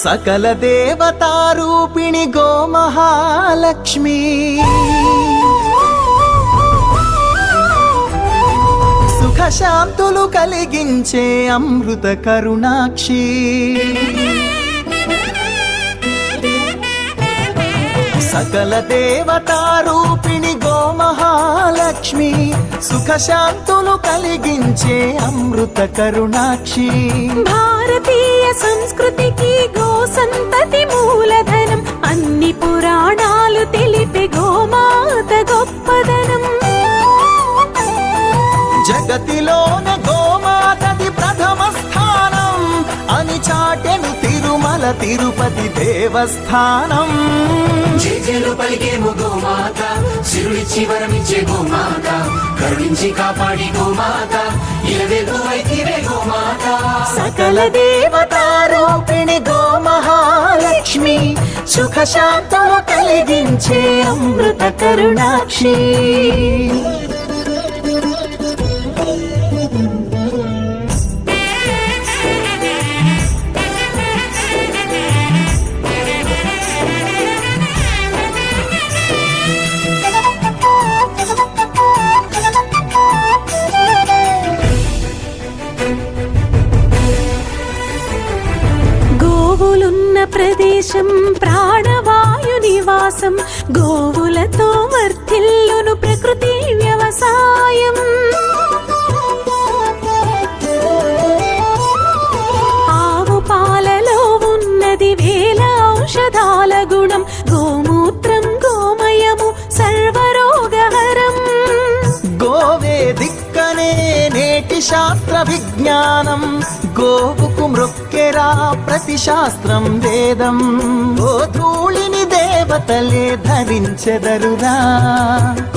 सकल देवतारूपिणि गोमहालक्ष्मी सुख शांतुलु कलिगिंचे अमृत करुणाक्षी सकल देवतारूपिणि गोमहालक्ष्मी सुख शांतुलु कलिगिंचे अमृत करुणाक्षी भारतीय संस्कृतिकी गो संतति मूलधनं अन्नि पुराणालु तेलिपे गोमात गोप्पदनं जगतिलोने गोमातदि प्रथम स्थानं अनि चाटेनु तिरुमल तिरुपति देवस्थानं జేజేలు పలికేము గోమాత సిరులిచ్చి వరమిచ్చే గోమాత కరుణించి కాపాడి గోమాత ఇలవేలు వైతివే గోమాత सकल देवतारूपिणि गोमहालक्ष्मी सुख शांतुलु कलिगिंचे अमृत करुणाक्षी గోవులున్న ప్రదేశం ప్రాణవాయు నివాసం గోవులతో వర్ధిల్లును ప్రకృతి వ్యవసాయం ఆవు పాలలో ఉన్నది వేల ఔషధాల గుణం గోమూత్రం గోమయము సర్వరోగహరం గోవే దిక్కనే నేటి శాస్త్ర విజ్ఞానం గోవుకు మృక్కెరా ప్రతి శాస్త్రం వేదం గోధూళిని దేవతలే ధరించెదరురా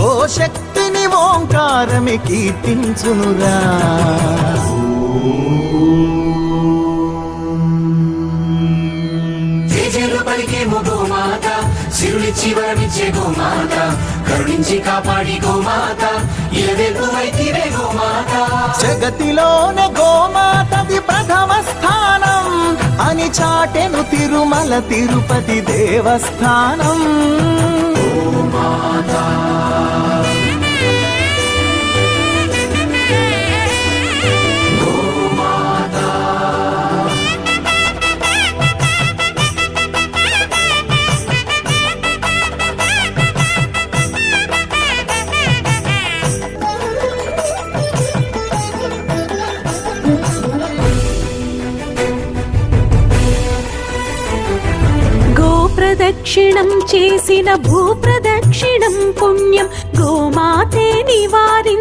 గోశక్తిని ఓంకారమి కీర్తించునురా జేజేలు పలికేము గోమాత సిరులిచ్చి వరమిచ్చే గోమాత కరుణించి కాపాడి గోమాత ఇలవేలు వైతివే గోమాత జగతిలోనే గోమాతది ప్రథమ స్థానం అని చాటెను తిరుమల తిరుపతి దేవస్థానం గోమాత ప్రదక్షిణం చేసిన భూప్రదక్షిణం పుణ్యం గోమాతే నివారి